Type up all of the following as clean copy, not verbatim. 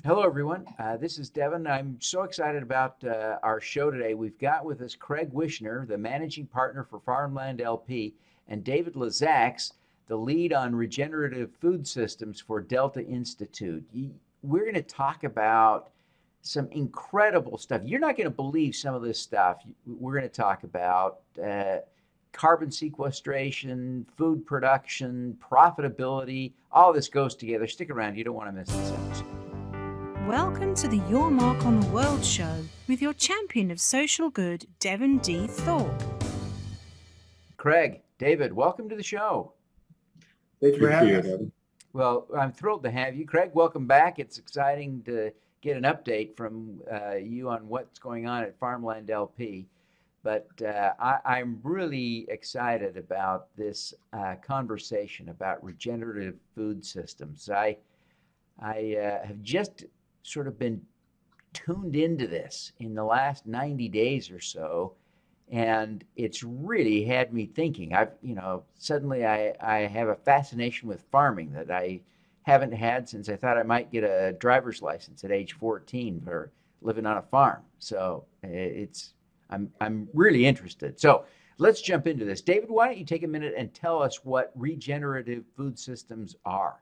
Hello, everyone. This is Devin. I'm so excited about our show today. We've got with us Craig Wichner, the managing partner for Farmland LP, and David Lazaks, the lead on regenerative food systems for Delta Institute. We're going to talk about some incredible stuff. You're not going to believe some of this stuff. We're going to talk about carbon sequestration, food production, profitability. All this goes together. Stick around. You don't want to miss this episode. Welcome to the Your Mark on the World show with your champion of social good, Devin D. Thorpe. Craig, David, welcome to the show. Thank you for having us. Well, I'm thrilled to have you. Craig, welcome back. It's exciting to get an update from you on what's going on at Farmland LP. But I'm really excited about this conversation about regenerative food systems. I have just sort of been tuned into this in the last 90 days or so, and it's really had me thinking. Suddenly I have a fascination with farming that I haven't had since I thought I might get a driver's license at age 14 for living on a farm. So I'm really interested. So let's jump into this. David, why don't you take a minute and tell us what regenerative food systems are?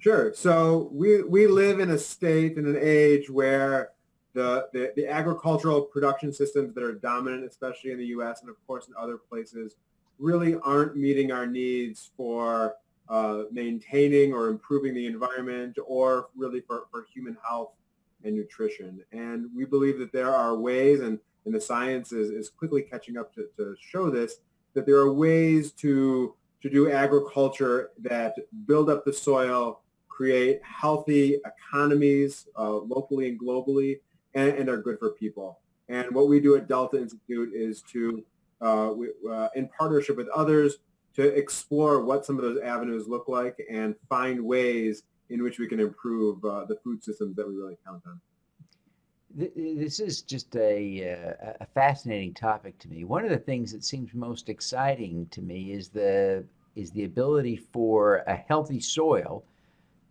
Sure. So we live in a state and an age where the agricultural production systems that are dominant, especially in the U.S. and of course in other places, really aren't meeting our needs for maintaining or improving the environment or really for human health and nutrition. And we believe that there are ways, and the science is quickly catching up to show this, that there are ways to do agriculture that build up the soil, create healthy economies locally and globally, and are good for people. And what we do at Delta Institute is to, in partnership with others, to explore what some of those avenues look like and find ways in which we can improve the food systems that we really count on. This is just a fascinating topic to me. One of the things that seems most exciting to me is the ability for a healthy soil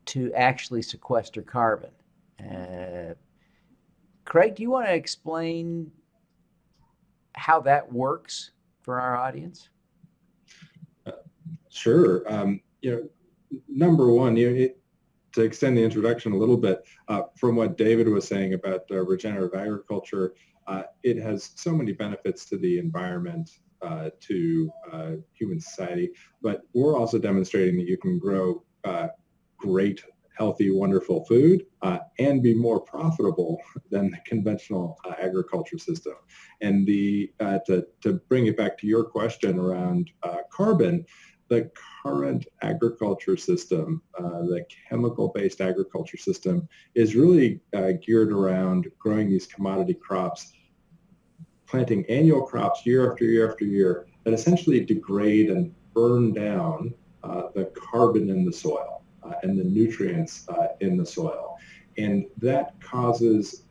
to actually sequester carbon. Craig, do you want to explain how that works for our audience? Sure. Number one, to extend the introduction a little bit, from what David was saying about regenerative agriculture, it has so many benefits to the environment, to human society, but we're also demonstrating that you can grow great, healthy, wonderful food and be more profitable than the conventional agriculture system. And to bring it back to your question around carbon, the current agriculture system, the chemical-based agriculture system, is really geared around growing these commodity crops, planting annual crops year after year after year that essentially degrade and burn down the carbon in the soil and the nutrients in the soil. And that causes,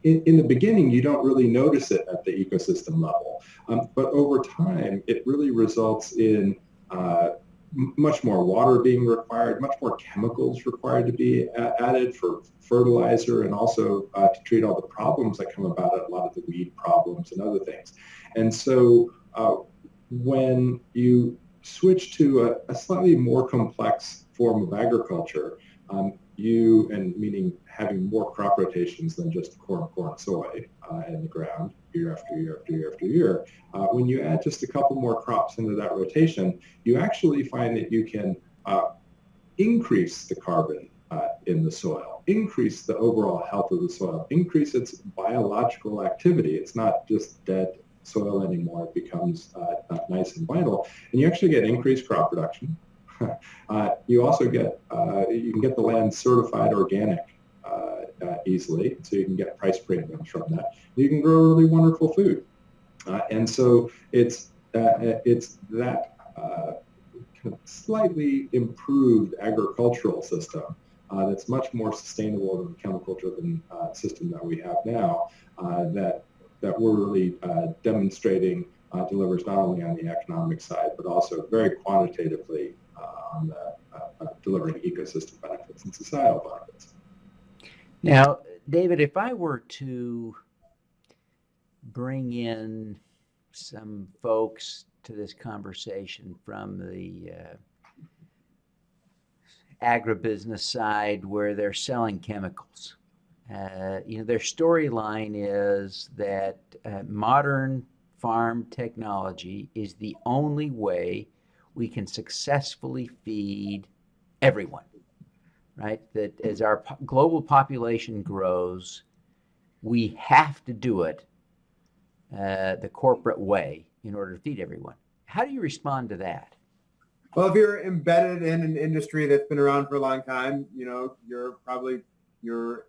in the beginning, you don't really notice it at the ecosystem level. But over time, it really results in much more water being required, much more chemicals required to be added for fertilizer, and also to treat all the problems that come about it, a lot of the weed problems and other things. And so when you switch to a slightly more complex form of agriculture, meaning having more crop rotations than just corn, soy in the ground year after year after year after year. When you add just a couple more crops into that rotation, you actually find that you can increase the carbon in the soil, increase the overall health of the soil, increase its biological activity. It's not just dead soil anymore. It becomes nice and vital, and you actually get increased crop production. You also get you can get the land certified organic easily, so you can get price premiums from that. You can grow really wonderful food, and so it's that kind of slightly improved agricultural system that's much more sustainable than the chemical-driven system that we have now. That we're really demonstrating delivers not only on the economic side, but also very quantitatively on the delivering ecosystem benefits and societal benefits. Now, David, if I were to bring in some folks to this conversation from the agribusiness side where they're selling chemicals, their storyline is that modern farm technology is the only way we can successfully feed everyone, right? That as our global population grows, we have to do it the corporate way in order to feed everyone. How do you respond to that? Well, if you're embedded in an industry that's been around for a long time, your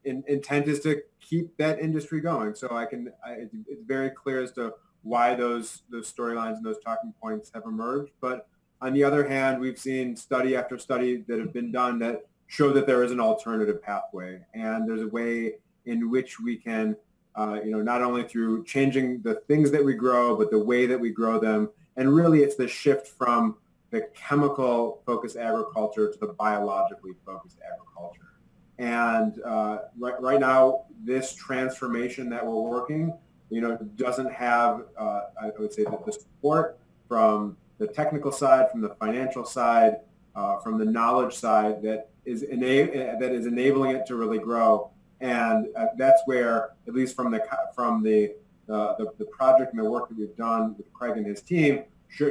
intent is to keep that industry going. So it's very clear as to why those storylines and those talking points have emerged. But on the other hand, we've seen study after study that have been done that show that there is an alternative pathway, and there's a way in which we can, not only through changing the things that we grow, but the way that we grow them. And really, it's the shift from the chemical focused agriculture to the biologically focused agriculture. And right now, this transformation that we're working, doesn't have, I would say, the support from the technical side, from the financial side, from the knowledge side that is enabling it to really grow. And that's where, at least from the project and the work that we've done with Craig and his team,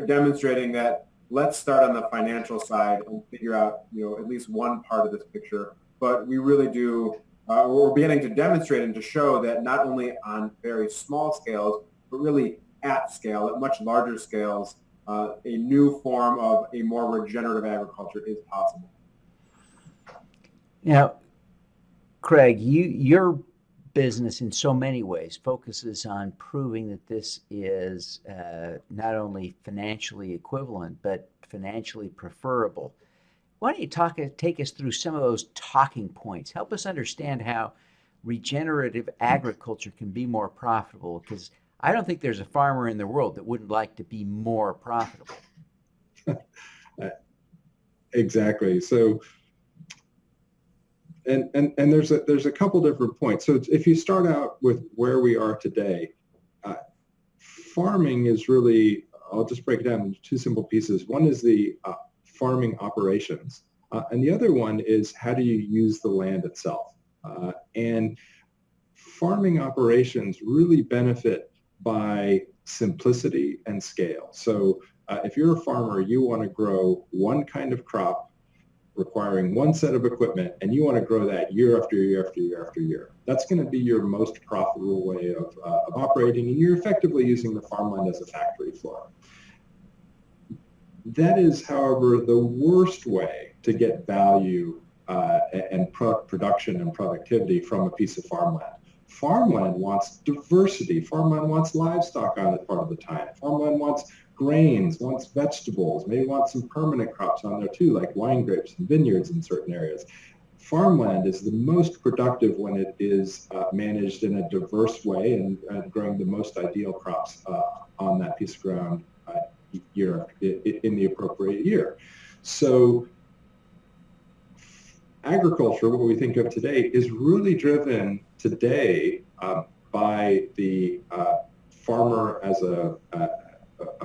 demonstrating that let's start on the financial side and figure out, at least one part of this picture. But we really do, we're beginning to demonstrate and to show that not only on very small scales, but really at scale, at much larger scales, a new form of a more regenerative agriculture is possible. Now, Craig, your business in so many ways focuses on proving that this is not only financially equivalent, but financially preferable. Why don't you take us through some of those talking points? Help us understand how regenerative agriculture can be more profitable, because I don't think there's a farmer in the world that wouldn't like to be more profitable. Exactly. So, and there's a couple different points. So if you start out with where we are today, farming is really, I'll just break it down into two simple pieces. One is the farming operations, and the other one is how do you use the land itself. And farming operations really benefit by simplicity and scale. So if you're a farmer, you want to grow one kind of crop requiring one set of equipment, and you want to grow that year after year after year after year. That's going to be your most profitable way of operating, and you're effectively using the farmland as a factory floor. That is, however, the worst way to get value and production and productivity from a piece of farmland. Farmland wants diversity. Farmland wants livestock on it part of the time. Farmland wants grains, wants vegetables, maybe wants some permanent crops on there too, like wine grapes and vineyards in certain areas. Farmland is the most productive when it is managed in a diverse way and growing the most ideal crops on that piece of ground year in the appropriate year. So agriculture, what we think of today, is really driven today by the farmer as a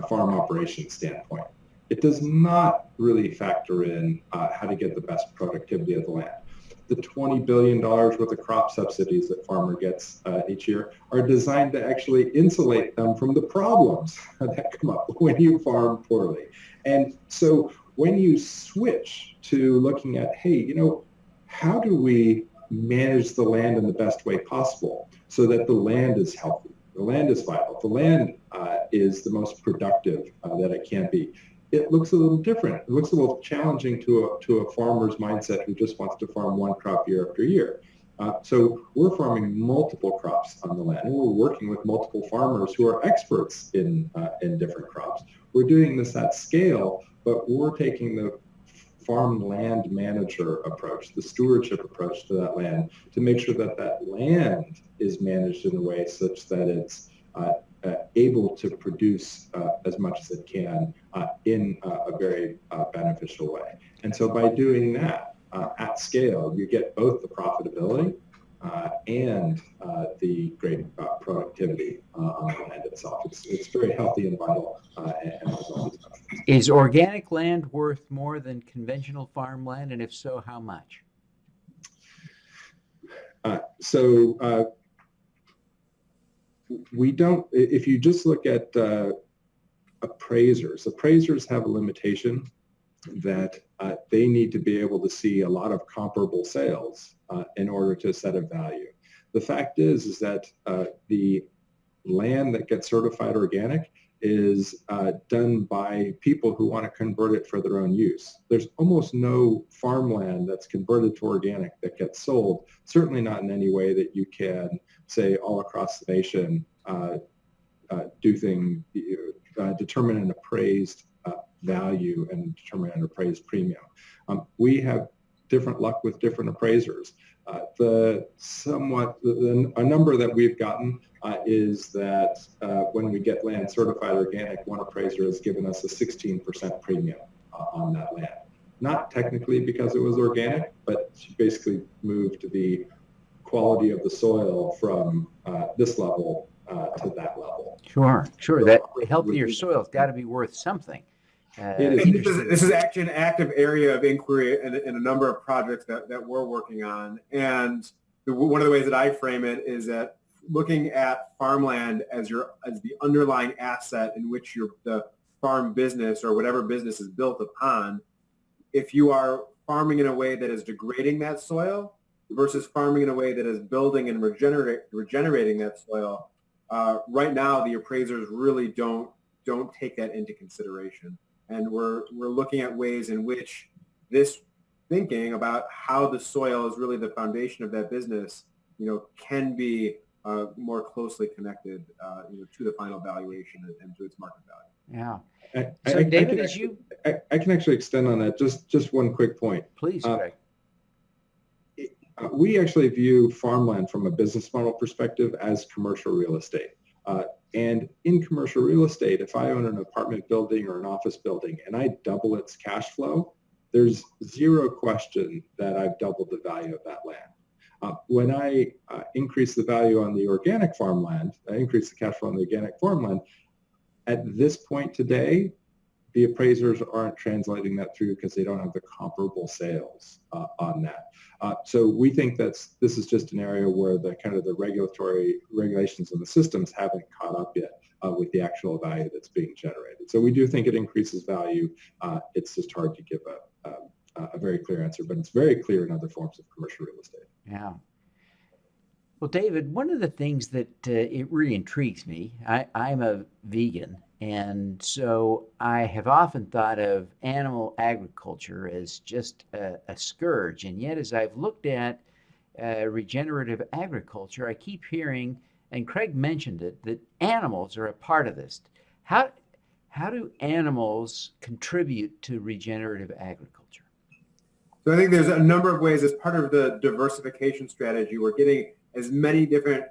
farm operation standpoint. It does not really factor in how to get the best productivity of the land. The $20 billion worth of crop subsidies that farmer gets each year are designed to actually insulate them from the problems that come up when you farm poorly. And so when you switch to looking at, hey, how do we manage the land in the best way possible so that the land is healthy, the land is vital, the land is the most productive that it can be. It looks a little different. It looks a little challenging to a farmer's mindset who just wants to farm one crop year after year. So we're farming multiple crops on the land, and we're working with multiple farmers who are experts in different crops. We're doing this at scale, but we're taking the farmland manager approach, the stewardship approach to that land, to make sure that that land is managed in a way such that it's able to produce as much as it can in a very beneficial way. And so by doing that at scale, you get both the profitability and the great productivity on the land itself. It's very healthy and vital and has all these benefits. Is organic land worth more than conventional farmland? And if so, how much? We don't, if you just look at appraisers have a limitation that they need to be able to see a lot of comparable sales in order to set a value. The fact is that the land that gets certified organic is done by people who want to convert it for their own use. There's almost no farmland that's converted to organic that gets sold, certainly not in any way that you can say all across the nation determine an appraised value and determine an appraised premium. We have different luck with different appraisers. A number that we've gotten is that when we get land certified organic, one appraiser has given us a 16% premium on that land. Not technically because it was organic, but she basically moved the quality of the soil from this level to that level. Sure. That healthier soil's got to be worth something. This is actually an active area of inquiry in a number of projects that we're working on. And one of the ways that I frame it is that looking at farmland as the underlying asset in which the farm business or whatever business is built upon, if you are farming in a way that is degrading that soil versus farming in a way that is building and regenerating that soil, right now the appraisers really don't take that into consideration. And we're looking at ways in which this thinking about how the soil is really the foundation of that business, can be more closely connected, to the final valuation and to its market value. Yeah. So David, I can actually extend on that. Just one quick point. Please, Greg. We actually view farmland from a business model perspective as commercial real estate. And in commercial real estate, if I own an apartment building or an office building and I double its cash flow, there's zero question that I've doubled the value of that land. When I increase the value on the organic farmland, I increase the cash flow on the organic farmland, at this point today, the appraisers aren't translating that through because they don't have the comparable sales on that. So we think this is just an area where the regulatory regulations and the systems haven't caught up yet with the actual value that's being generated. So we do think it increases value. It's just hard to give a very clear answer, but it's very clear in other forms of commercial real estate. Yeah. Well, David, one of the things that it really intrigues me, I'm a vegan, and so I have often thought of animal agriculture as just a scourge. And yet, as I've looked at regenerative agriculture, I keep hearing, and Craig mentioned it, that animals are a part of this. How do animals contribute to regenerative agriculture? So I think there's a number of ways as part of the diversification strategy. We're getting as many different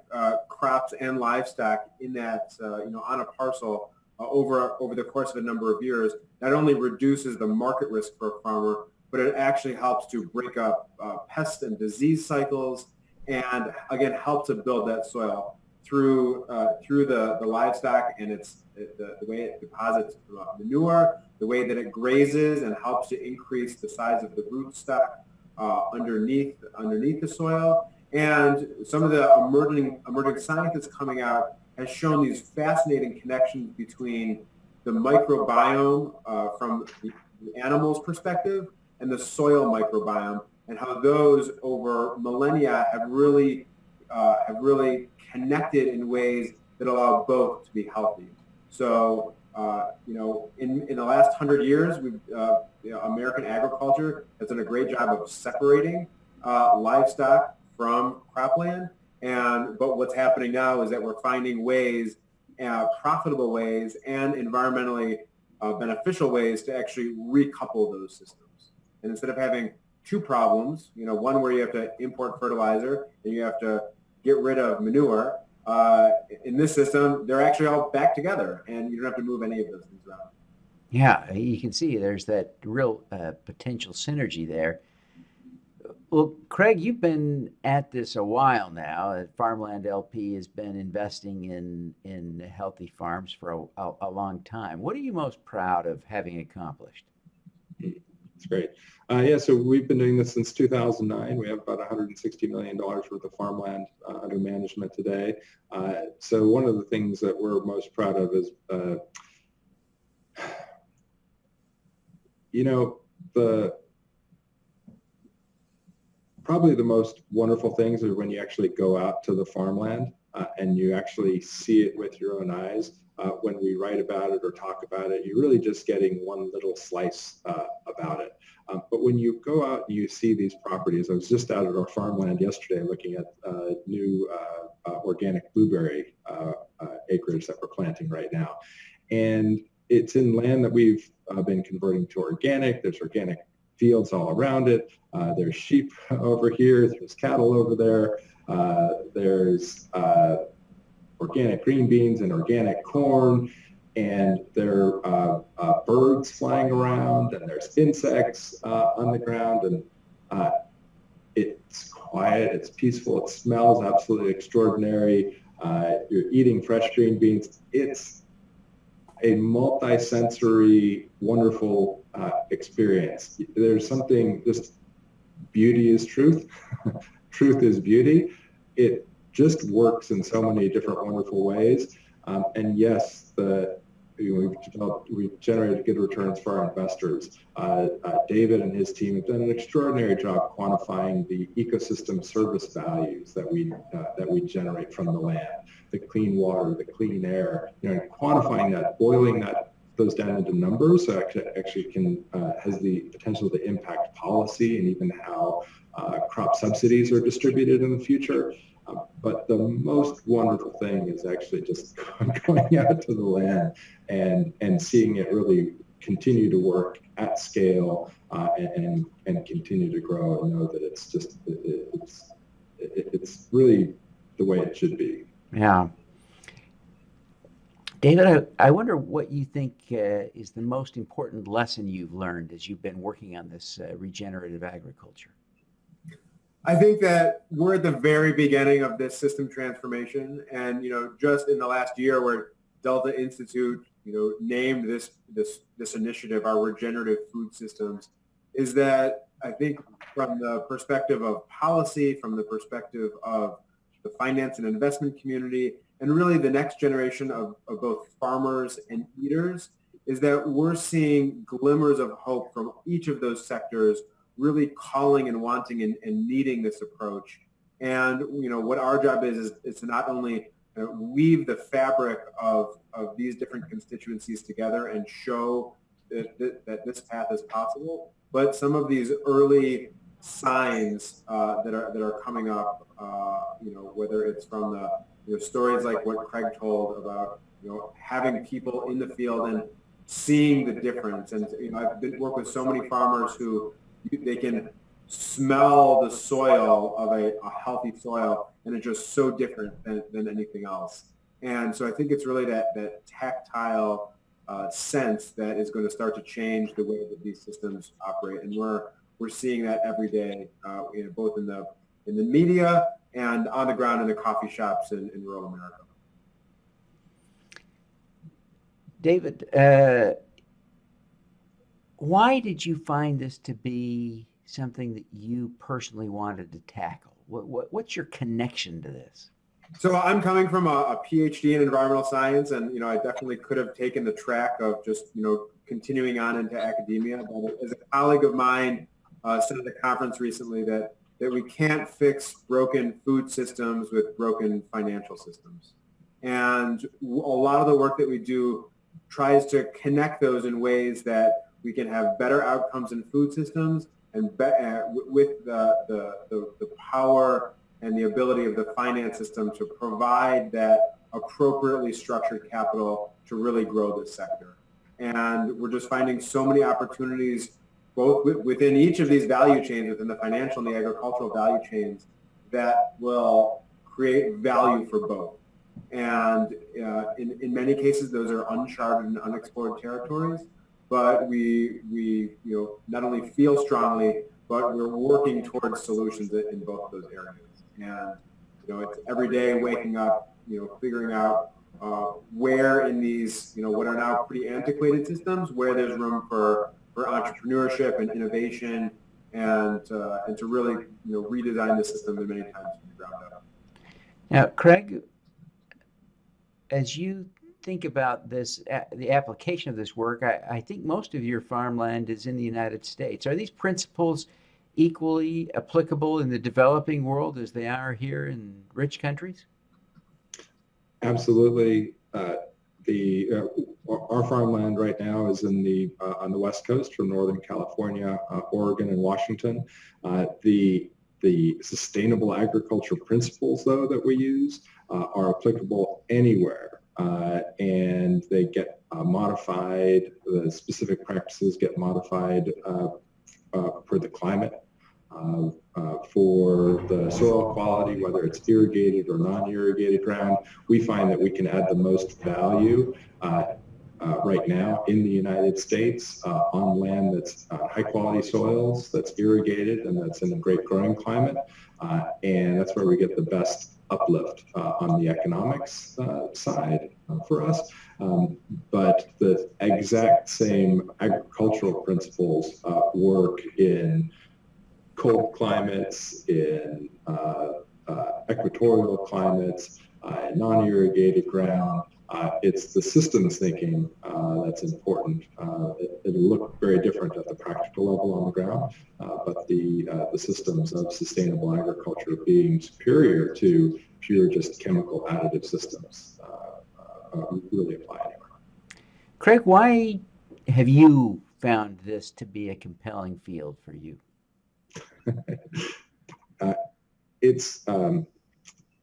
crops and livestock in that, on a parcel over the course of a number of years. Not only reduces the market risk for a farmer, but it actually helps to break up pest and disease cycles, and again help to build that soil through the livestock and the way it deposits manure, the way that it grazes and helps to increase the size of the rootstock underneath the soil. And some of the emerging science that's coming out has shown these fascinating connections between the microbiome from the animal's perspective and the soil microbiome, and how those over millennia have really connected in ways that allow both to be healthy. So, in the last 100 years, American agriculture has done a great job of separating livestock from cropland. But what's happening now is that we're finding ways, profitable ways, and environmentally beneficial ways to actually recouple those systems. And instead of having two problems, one where you have to import fertilizer and you have to get rid of manure, in this system, they're actually all back together, and you don't have to move any of those things around. Yeah, you can see there's that real potential synergy there. Well, Craig, you've been at this a while now. Farmland LP has been investing in healthy farms for a long time. What are you most proud of having accomplished? That's great. Yeah, so we've been doing this since 2009. We have about $160 million worth of farmland under management today. So one of the things that we're most proud of is, probably the most wonderful things are when you actually go out to the farmland and you actually see it with your own eyes. When we write about it or talk about it, you're really just getting one little slice about it. But when you go out and you see these properties, I was just out at our farmland yesterday looking at new organic blueberry acreage that we're planting right now. And it's in land that we've been converting to organic. There's organic fields all around it. There's sheep over here. There's cattle over there. There's organic green beans and organic corn, and there are birds flying around, and there's insects on the ground, and it's quiet, it's peaceful, it smells absolutely extraordinary. You're eating fresh green beans. It's a multi-sensory, wonderful experience. There's something, just beauty is truth. Truth is beauty. It just works in so many different wonderful ways. And yes, we've generated good returns for our investors. David and his team have done an extraordinary job quantifying the ecosystem service values that we generate from the land, the clean water, the clean air, and quantifying that, boiling those down into numbers, so actually can has the potential to impact policy and even how crop subsidies are distributed in the future. But the most wonderful thing is actually just going out to the land and seeing it really continue to work at scale and continue to grow, and know that it's really the way it should be. Yeah. David, I wonder what you think is the most important lesson you've learned as you've been working on this regenerative agriculture. I think that we're at the very beginning of this system transformation, and just in the last year, where Delta Institute named this initiative our regenerative food systems, is that I think from the perspective of policy, from the perspective of the finance and investment community, and really the next generation of both farmers and eaters, is that we're seeing glimmers of hope from each of those sectors really calling and wanting and needing this approach. And what our job is to not only weave the fabric of these different constituencies together and show that this path is possible, but some of these early signs that are coming up, whether it's from the stories like what Craig told about having people in the field and seeing the difference. And I've worked with so many farmers who they can smell the soil of a healthy soil, and it's just so different than anything else. And so I think it's really that tactile sense that is going to start to change the way that these systems operate. And we're seeing that every day, both in the media and on the ground in the coffee shops in rural America. David, why did you find this to be something that you personally wanted to tackle? What's your connection to this? So I'm coming from a PhD in environmental science, and I definitely could have taken the track of just continuing on into academia. But as a colleague of mine said at a conference recently that we can't fix broken food systems with broken financial systems, and a lot of the work that we do tries to connect those in ways that we can have better outcomes in food systems, and with the power and the ability of the finance system to provide that appropriately structured capital to really grow this sector. And we're just finding so many opportunities, both within each of these value chains, within the financial and the agricultural value chains, that will create value for both. And in many cases, those are uncharted and unexplored territories. But we not only feel strongly but we're working towards solutions in both of those areas. And it's every day waking up, figuring out where in these, what are now pretty antiquated systems, where there's room for entrepreneurship and innovation, and to really redesign the system many times from the ground up. Now, Craig, as you think about this, the application of this work, I think most of your farmland is in the United States. Are these principles equally applicable in the developing world as they are here in rich countries? Absolutely. Our farmland right now is in on the West Coast from Northern California, Oregon, and Washington. The sustainable agriculture principles, though, that we use are applicable anywhere, and they get modified. The specific practices get modified for the climate, for the soil quality, whether it's irrigated or non-irrigated ground. We find that we can add the most value right now in the United States on land that's high quality soils, that's irrigated, and that's in a great growing climate. And that's where we get the best uplift on the economics side for us. But the exact same agricultural principles work in cold climates, in equatorial climates, non-irrigated ground. It's the systems thinking that's important. It'll look very different at the practical level on the ground, but the systems of sustainable agriculture being superior to pure just chemical additive systems really apply anywhere. Craig, why have you found this to be a compelling field for you? It's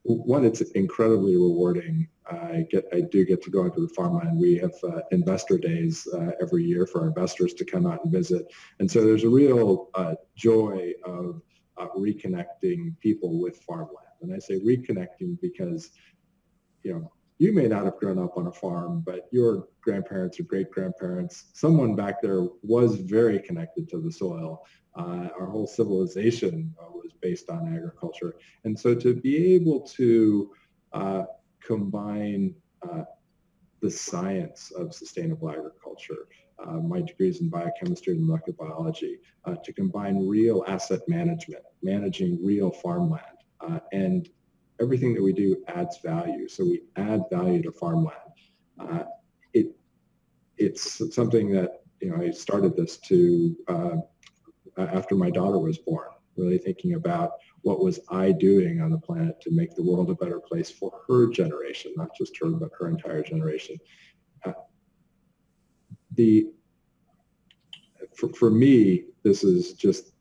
one, it's incredibly rewarding. I do get to go into the farmland. We have investor days every year for our investors to come out and visit. And so there's a real joy of reconnecting people with farmland. And I say reconnecting because, you may not have grown up on a farm, but your grandparents or great-grandparents, someone back there was very connected to the soil. Our whole civilization was based on agriculture. And so to be able to combine the science of sustainable agriculture, my degrees in biochemistry and molecular biology, to combine real asset management, managing real farmland, and everything that we do adds value. So we add value to farmland. It's something that, I started this after my daughter was born, really thinking about what was I doing on the planet to make the world a better place for her generation, not just her, but her entire generation. For me, this is just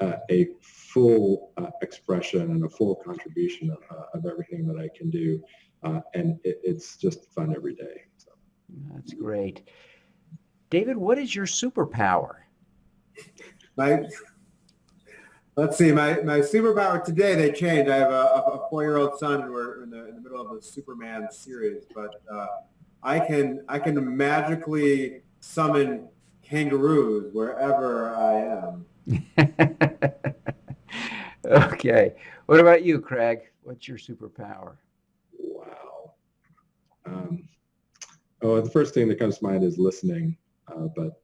a full expression and a full contribution of everything that I can do. And it's just fun every day. So. That's great. David, what is your superpower? Let's see, my superpower today, they changed. I have a 4-year-old son, and we're in the middle of the Superman series, but I can magically summon kangaroos wherever I am. Okay. What about you, Craig? What's your superpower? Wow. The first thing that comes to mind is listening, but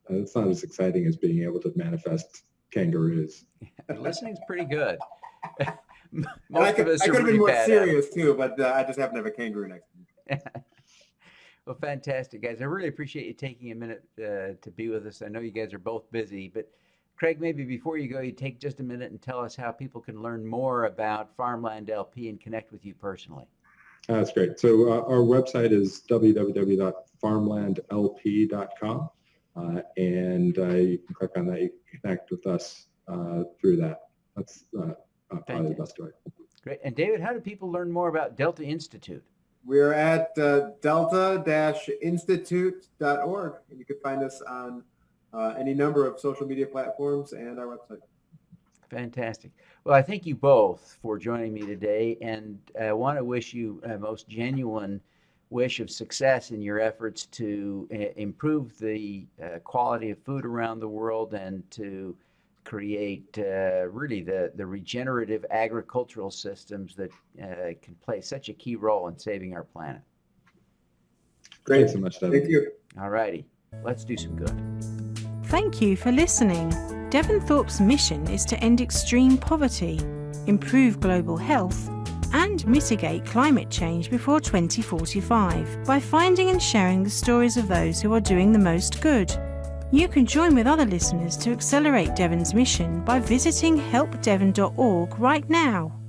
it's not as exciting as being able to manifest kangaroos. Listening's pretty good. I could have been more serious too, but I just happen to have a kangaroo next to me. Well, fantastic, guys. I really appreciate you taking a minute to be with us. I know you guys are both busy, but Craig, maybe before you go, you take just a minute and tell us how people can learn more about Farmland LP and connect with you personally. That's great. So our website is www.farmlandlp.com, and you can click on that. You can connect with us through that. That's probably the best way. Great. And David, how do people learn more about Delta Institute? We're at delta-institute.org, and you can find us on any number of social media platforms and our website. Fantastic. Well, I thank you both for joining me today, and I want to wish you a most genuine wish of success in your efforts to improve the quality of food around the world and to create really the regenerative agricultural systems that can play such a key role in saving our planet. Great. Thanks so much, Devin. Thank you. All righty, let's do some good. Thank you for listening. Devin Thorpe's mission is to end extreme poverty, improve global health, and mitigate climate change before 2045 by finding and sharing the stories of those who are doing the most good. You can join with other listeners to accelerate Devin's mission by visiting helpdevin.org right now.